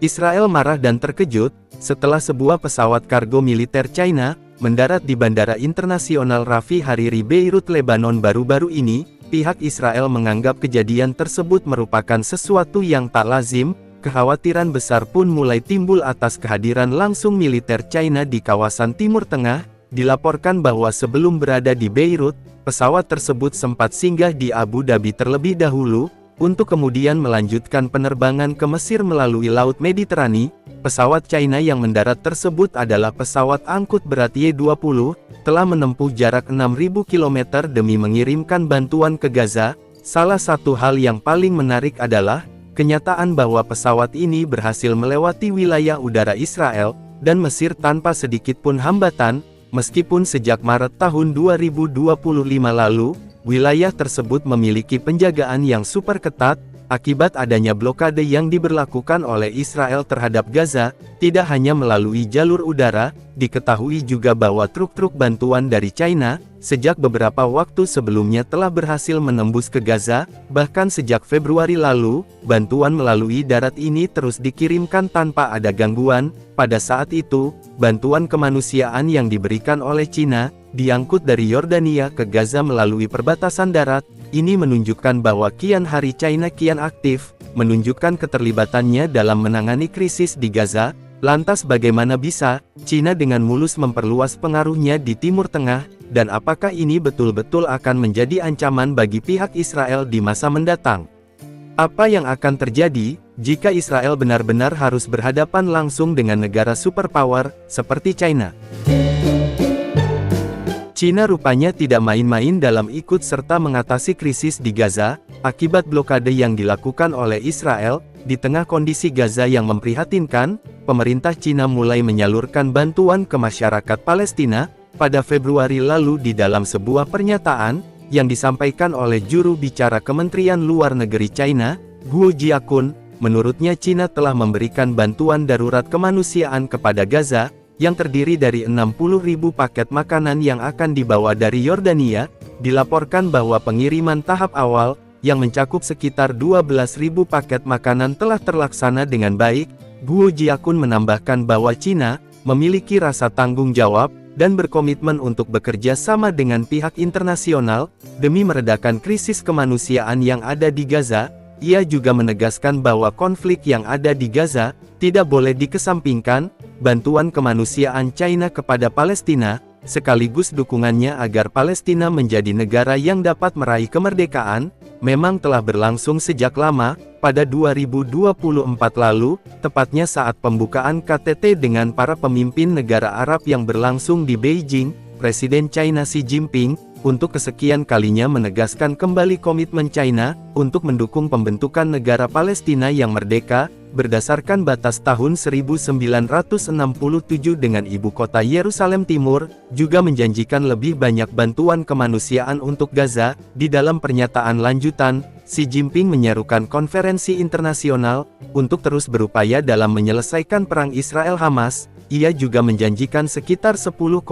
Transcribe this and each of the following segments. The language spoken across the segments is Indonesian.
Israel marah dan terkejut, setelah sebuah pesawat kargo militer China, mendarat di Bandara Internasional Rafi Hariri Beirut, Lebanon baru-baru ini. Pihak Israel menganggap kejadian tersebut merupakan sesuatu yang tak lazim. Kekhawatiran besar pun mulai timbul atas kehadiran langsung militer China di kawasan Timur Tengah. Dilaporkan bahwa sebelum berada di Beirut, pesawat tersebut sempat singgah di Abu Dhabi terlebih dahulu, untuk kemudian melanjutkan penerbangan ke Mesir melalui Laut Mediterani. Pesawat China yang mendarat tersebut adalah pesawat angkut berat Y-20, telah menempuh jarak 6.000 km demi mengirimkan bantuan ke Gaza. Salah satu hal yang paling menarik adalah kenyataan bahwa pesawat ini berhasil melewati wilayah udara Israel dan Mesir tanpa sedikit pun hambatan, meskipun sejak Maret tahun 2025 lalu, wilayah tersebut memiliki penjagaan yang super ketat, akibat adanya blokade yang diberlakukan oleh Israel terhadap Gaza. Tidak hanya melalui jalur udara, diketahui juga bahwa truk-truk bantuan dari China, sejak beberapa waktu sebelumnya telah berhasil menembus ke Gaza. Bahkan sejak Februari lalu, bantuan melalui darat ini terus dikirimkan tanpa ada gangguan. Pada saat itu, bantuan kemanusiaan yang diberikan oleh China, diangkut dari Yordania ke Gaza melalui perbatasan darat. Ini menunjukkan bahwa kian hari China kian aktif, menunjukkan keterlibatannya dalam menangani krisis di Gaza. Lantas bagaimana bisa China dengan mulus memperluas pengaruhnya di Timur Tengah, dan apakah ini betul-betul akan menjadi ancaman bagi pihak Israel di masa mendatang? Apa yang akan terjadi jika Israel benar-benar harus berhadapan langsung dengan negara superpower seperti China? China rupanya tidak main-main dalam ikut serta mengatasi krisis di Gaza, akibat blokade yang dilakukan oleh Israel. Di tengah kondisi Gaza yang memprihatinkan, pemerintah China mulai menyalurkan bantuan ke masyarakat Palestina. Pada Februari lalu di dalam sebuah pernyataan, yang disampaikan oleh juru bicara Kementerian Luar Negeri China, Guo Jiakun, menurutnya China telah memberikan bantuan darurat kemanusiaan kepada Gaza, yang terdiri dari 60.000 paket makanan yang akan dibawa dari Yordania. Dilaporkan bahwa pengiriman tahap awal, yang mencakup sekitar 12.000 paket makanan telah terlaksana dengan baik. Guo Jiakun menambahkan bahwa China memiliki rasa tanggung jawab, dan berkomitmen untuk bekerja sama dengan pihak internasional, demi meredakan krisis kemanusiaan yang ada di Gaza. Ia juga menegaskan bahwa konflik yang ada di Gaza tidak boleh dikesampingkan. Bantuan kemanusiaan China kepada Palestina, sekaligus dukungannya agar Palestina menjadi negara yang dapat meraih kemerdekaan, memang telah berlangsung sejak lama. Pada 2024 lalu, tepatnya saat pembukaan KTT dengan para pemimpin negara Arab yang berlangsung di Beijing, Presiden China Xi Jinping, untuk kesekian kalinya menegaskan kembali komitmen China, untuk mendukung pembentukan negara Palestina yang merdeka, berdasarkan batas tahun 1967 dengan ibu kota Yerusalem Timur, juga menjanjikan lebih banyak bantuan kemanusiaan untuk Gaza. Di dalam pernyataan lanjutan, Xi Jinping menyerukan konferensi internasional, untuk terus berupaya dalam menyelesaikan perang Israel-Hamas. Ia juga menjanjikan sekitar 10,5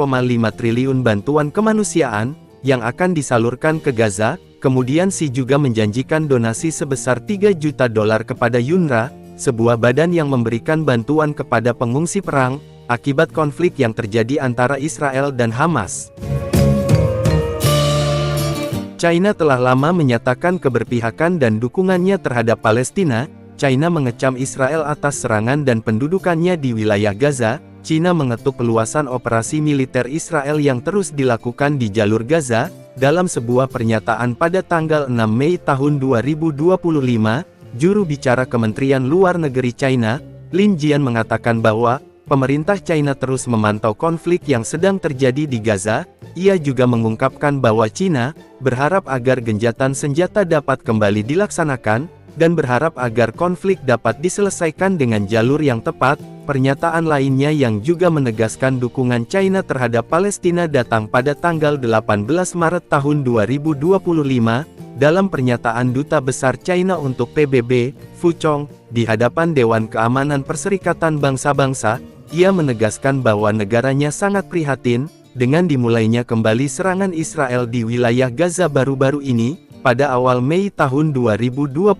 triliun bantuan kemanusiaan, yang akan disalurkan ke Gaza. Kemudian Xi juga menjanjikan donasi sebesar $3 juta kepada UNRWA, sebuah badan yang memberikan bantuan kepada pengungsi perang, akibat konflik yang terjadi antara Israel dan Hamas. China telah lama menyatakan keberpihakan dan dukungannya terhadap Palestina. China mengecam Israel atas serangan dan pendudukannya di wilayah Gaza. China mengetuk peluasan operasi militer Israel yang terus dilakukan di jalur Gaza. Dalam sebuah pernyataan pada tanggal 6 Mei tahun 2025, juru bicara Kementerian Luar Negeri China, Lin Jian mengatakan bahwa pemerintah China terus memantau konflik yang sedang terjadi di Gaza. Ia juga mengungkapkan bahwa China berharap agar gencatan senjata dapat kembali dilaksanakan, dan berharap agar konflik dapat diselesaikan dengan jalur yang tepat. Pernyataan lainnya yang juga menegaskan dukungan China terhadap Palestina datang pada tanggal 18 Maret tahun 2025. Dalam pernyataan Duta Besar China untuk PBB, Fu Chong, di hadapan Dewan Keamanan Perserikatan Bangsa-Bangsa, ia menegaskan bahwa negaranya sangat prihatin dengan dimulainya kembali serangan Israel di wilayah Gaza baru-baru ini. Pada awal Mei tahun 2025,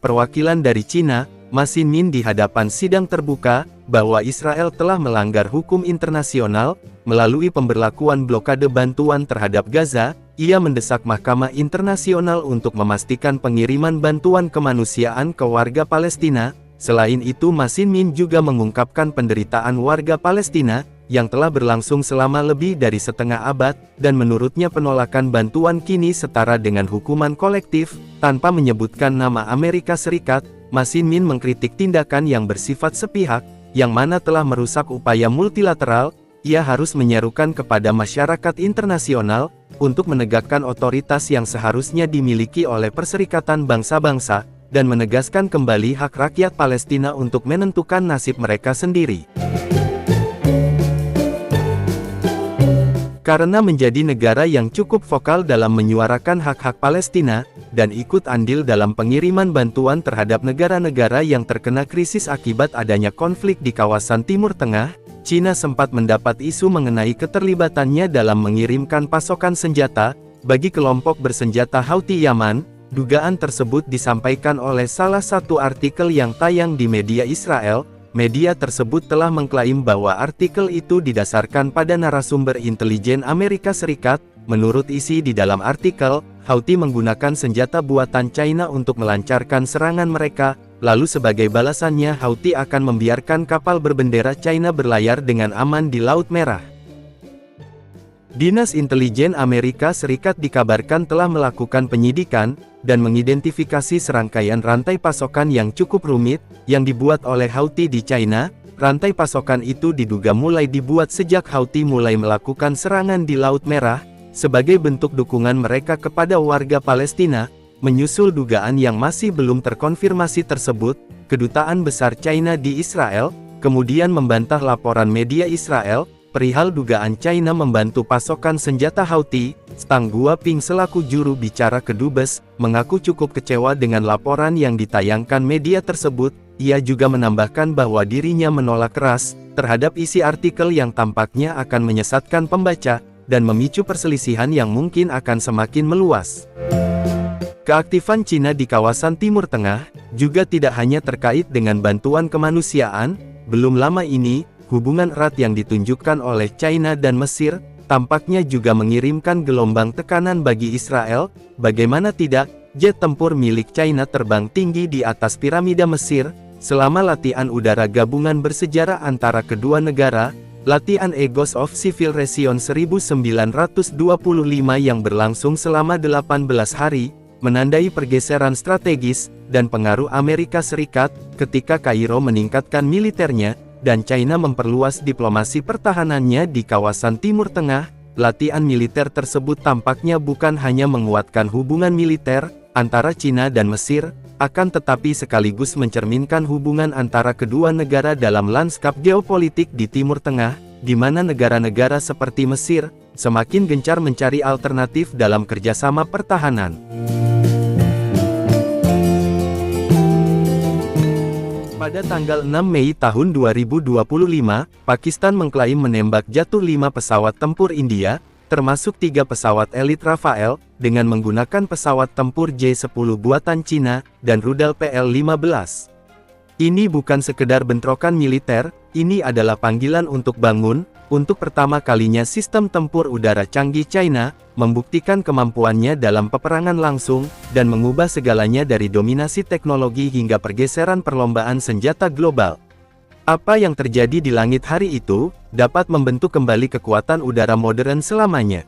perwakilan dari China Masin Min di hadapan sidang terbuka, bahwa Israel telah melanggar hukum internasional, melalui pemberlakuan blokade bantuan terhadap Gaza. Ia mendesak Mahkamah Internasional untuk memastikan pengiriman bantuan kemanusiaan ke warga Palestina. Selain itu, Masin Min juga mengungkapkan penderitaan warga Palestina, yang telah berlangsung selama lebih dari setengah abad, dan menurutnya penolakan bantuan kini setara dengan hukuman kolektif. Tanpa menyebutkan nama Amerika Serikat, Masin Min mengkritik tindakan yang bersifat sepihak, yang mana telah merusak upaya multilateral. Ia harus menyerukan kepada masyarakat internasional, untuk menegakkan otoritas yang seharusnya dimiliki oleh Perserikatan Bangsa-Bangsa, dan menegaskan kembali hak rakyat Palestina untuk menentukan nasib mereka sendiri. Karena menjadi negara yang cukup vokal dalam menyuarakan hak-hak Palestina, dan ikut andil dalam pengiriman bantuan terhadap negara-negara yang terkena krisis akibat adanya konflik di kawasan Timur Tengah, Cina sempat mendapat isu mengenai keterlibatannya dalam mengirimkan pasokan senjata bagi kelompok bersenjata Houthi Yaman. Dugaan tersebut disampaikan oleh salah satu artikel yang tayang di media Israel. Media tersebut telah mengklaim bahwa artikel itu didasarkan pada narasumber intelijen Amerika Serikat. Menurut isi di dalam artikel, Houthi menggunakan senjata buatan China untuk melancarkan serangan mereka, lalu sebagai balasannya Houthi akan membiarkan kapal berbendera China berlayar dengan aman di Laut Merah. Dinas Intelijen Amerika Serikat dikabarkan telah melakukan penyidikan, dan mengidentifikasi serangkaian rantai pasokan yang cukup rumit, yang dibuat oleh Houthi di China. Rantai pasokan itu diduga mulai dibuat sejak Houthi mulai melakukan serangan di Laut Merah, sebagai bentuk dukungan mereka kepada warga Palestina. Menyusul dugaan yang masih belum terkonfirmasi tersebut, Kedutaan Besar China di Israel, kemudian membantah laporan media Israel, perihal dugaan China membantu pasokan senjata Houthi. Stang Guoping selaku juru bicara Kedubes, mengaku cukup kecewa dengan laporan yang ditayangkan media tersebut. Ia juga menambahkan bahwa dirinya menolak keras, terhadap isi artikel yang tampaknya akan menyesatkan pembaca, dan memicu perselisihan yang mungkin akan semakin meluas. Keaktifan Cina di kawasan Timur Tengah, juga tidak hanya terkait dengan bantuan kemanusiaan. Belum lama ini, hubungan erat yang ditunjukkan oleh China dan Mesir, tampaknya juga mengirimkan gelombang tekanan bagi Israel. Bagaimana tidak, jet tempur milik China terbang tinggi di atas piramida Mesir, selama latihan udara gabungan bersejarah antara kedua negara. Latihan Aegos of Civilization 1925 yang berlangsung selama 18 hari, menandai pergeseran strategis, dan pengaruh Amerika Serikat, ketika Kairo meningkatkan militernya, dan China memperluas diplomasi pertahanannya di kawasan Timur Tengah. Latihan militer tersebut tampaknya bukan hanya menguatkan hubungan militer antara China dan Mesir, akan tetapi sekaligus mencerminkan hubungan antara kedua negara dalam lanskap geopolitik di Timur Tengah, di mana negara-negara seperti Mesir semakin gencar mencari alternatif dalam kerjasama pertahanan. Pada tanggal 6 Mei tahun 2025, Pakistan mengklaim menembak jatuh 5 pesawat tempur India, termasuk 3 pesawat elit Rafael, dengan menggunakan pesawat tempur J-10 buatan Cina, dan rudal PL-15. Ini bukan sekedar bentrokan militer, ini adalah panggilan untuk bangun. Untuk pertama kalinya sistem tempur udara canggih China, membuktikan kemampuannya dalam peperangan langsung, dan mengubah segalanya dari dominasi teknologi hingga pergeseran perlombaan senjata global. Apa yang terjadi di langit hari itu, dapat membentuk kembali kekuatan udara modern selamanya.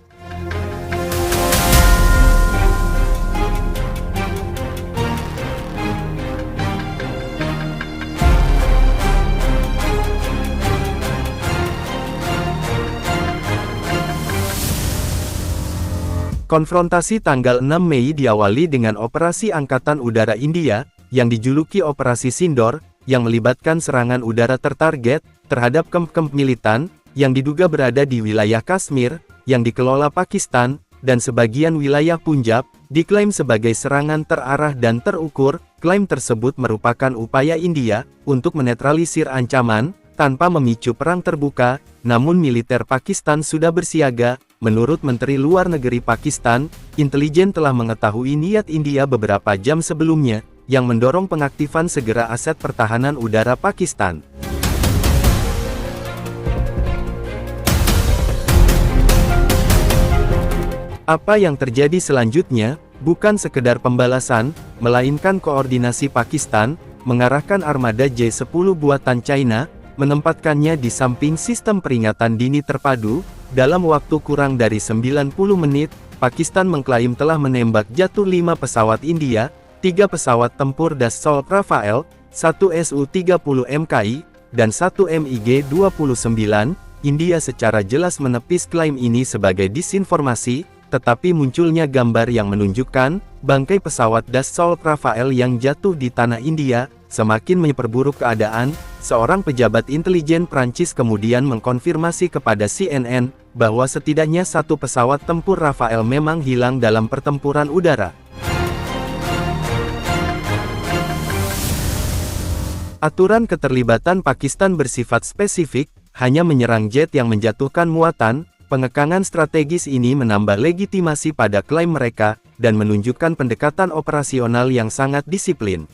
Konfrontasi tanggal 6 Mei diawali dengan operasi Angkatan Udara India, yang dijuluki Operasi Sindor, yang melibatkan serangan udara tertarget, terhadap kamp-kamp militan, yang diduga berada di wilayah Kashmir, yang dikelola Pakistan, dan sebagian wilayah Punjab, diklaim sebagai serangan terarah dan terukur. Klaim tersebut merupakan upaya India, untuk menetralisir ancaman, tanpa memicu perang terbuka, namun militer Pakistan sudah bersiaga. Menurut Menteri Luar Negeri Pakistan, intelijen telah mengetahui niat India beberapa jam sebelumnya, yang mendorong pengaktifan segera aset pertahanan udara Pakistan. Apa yang terjadi selanjutnya, bukan sekedar pembalasan, melainkan koordinasi Pakistan, mengarahkan armada J-10 buatan China, menempatkannya di samping sistem peringatan dini terpadu. Dalam waktu kurang dari 90 menit, Pakistan mengklaim telah menembak jatuh 5 pesawat India, 3 pesawat tempur Dassault Rafale, 1 Su-30 MKI, dan 1 MiG-29. India secara jelas menepis klaim ini sebagai disinformasi, tetapi munculnya gambar yang menunjukkan bangkai pesawat Dassault Rafale yang jatuh di tanah India semakin memperburuk keadaan. Seorang pejabat intelijen Prancis kemudian mengkonfirmasi kepada CNN bahwa setidaknya 1 pesawat tempur Rafale memang hilang dalam pertempuran udara. Aturan keterlibatan Pakistan bersifat spesifik, hanya menyerang jet yang menjatuhkan muatan. Pengekangan strategis ini menambah legitimasi pada klaim mereka, dan menunjukkan pendekatan operasional yang sangat disiplin.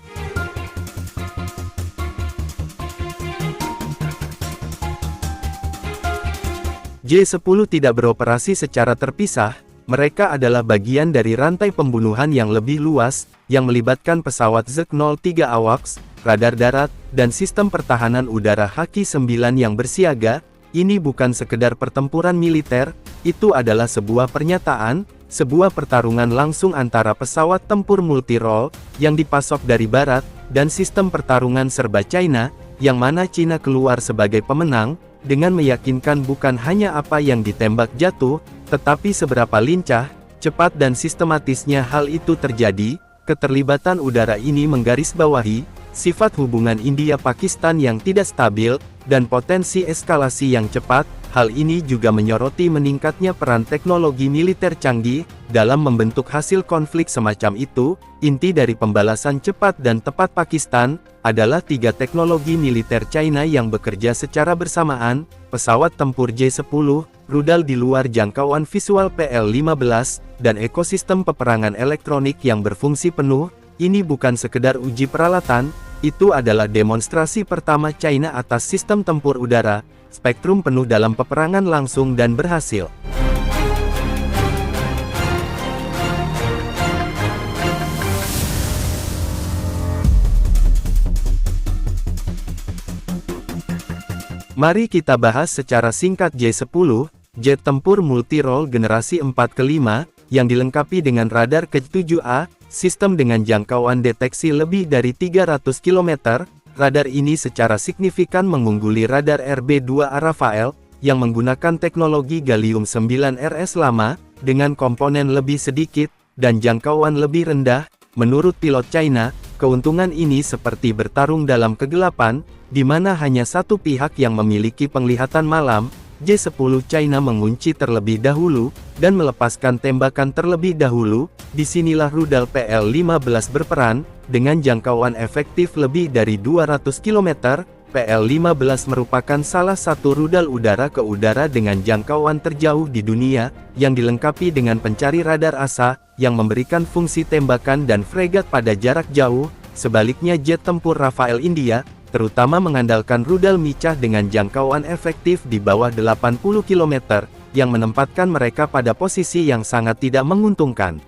J-10 tidak beroperasi secara terpisah, mereka adalah bagian dari rantai pembunuhan yang lebih luas, yang melibatkan pesawat Z-03 AWACS, radar darat, dan sistem pertahanan udara Haki-9 yang bersiaga. Ini bukan sekedar pertempuran militer, itu adalah sebuah pernyataan, sebuah pertarungan langsung antara pesawat tempur multi-role, yang dipasok dari barat, dan sistem pertarungan serba China, yang mana China keluar sebagai pemenang, dengan meyakinkan bukan hanya apa yang ditembak jatuh, tetapi seberapa lincah, cepat dan sistematisnya hal itu terjadi. Keterlibatan udara ini menggarisbawahi sifat hubungan India-Pakistan yang tidak stabil, dan potensi eskalasi yang cepat. Hal ini juga menyoroti meningkatnya peran teknologi militer canggih, dalam membentuk hasil konflik semacam itu. Inti dari pembalasan cepat dan tepat Pakistan, adalah 3 teknologi militer China yang bekerja secara bersamaan: pesawat tempur J-10, rudal di luar jangkauan visual PL-15, dan ekosistem peperangan elektronik yang berfungsi penuh. Ini bukan sekedar uji peralatan, itu adalah demonstrasi pertama China atas sistem tempur udara, spektrum penuh dalam peperangan langsung dan berhasil. Mari kita bahas secara singkat J-10, jet tempur multi-role generasi 4 ke-5, yang dilengkapi dengan radar K-7A, sistem dengan jangkauan deteksi lebih dari 300 km. Radar ini secara signifikan mengungguli radar RB-2A Rafale, yang menggunakan teknologi Gallium-9 RS lama, dengan komponen lebih sedikit, dan jangkauan lebih rendah. Menurut pilot China, keuntungan ini seperti bertarung dalam kegelapan, di mana hanya satu pihak yang memiliki penglihatan malam. J-10 China mengunci terlebih dahulu, dan melepaskan tembakan terlebih dahulu. Disinilah rudal PL-15 berperan, dengan jangkauan efektif lebih dari 200 km. PL-15 merupakan salah satu rudal udara ke udara dengan jangkauan terjauh di dunia, yang dilengkapi dengan pencari radar ASA, yang memberikan fungsi tembakan dan fregat pada jarak jauh. Sebaliknya jet tempur Rafale India, terutama mengandalkan rudal micah dengan jangkauan efektif di bawah 80 km, yang menempatkan mereka pada posisi yang sangat tidak menguntungkan.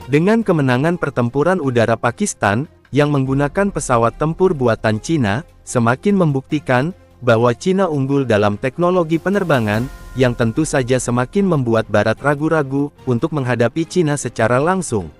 Dengan kemenangan pertempuran udara Pakistan, yang menggunakan pesawat tempur buatan Cina, semakin membuktikan bahwa Cina unggul dalam teknologi penerbangan, yang tentu saja semakin membuat Barat ragu-ragu untuk menghadapi Cina secara langsung.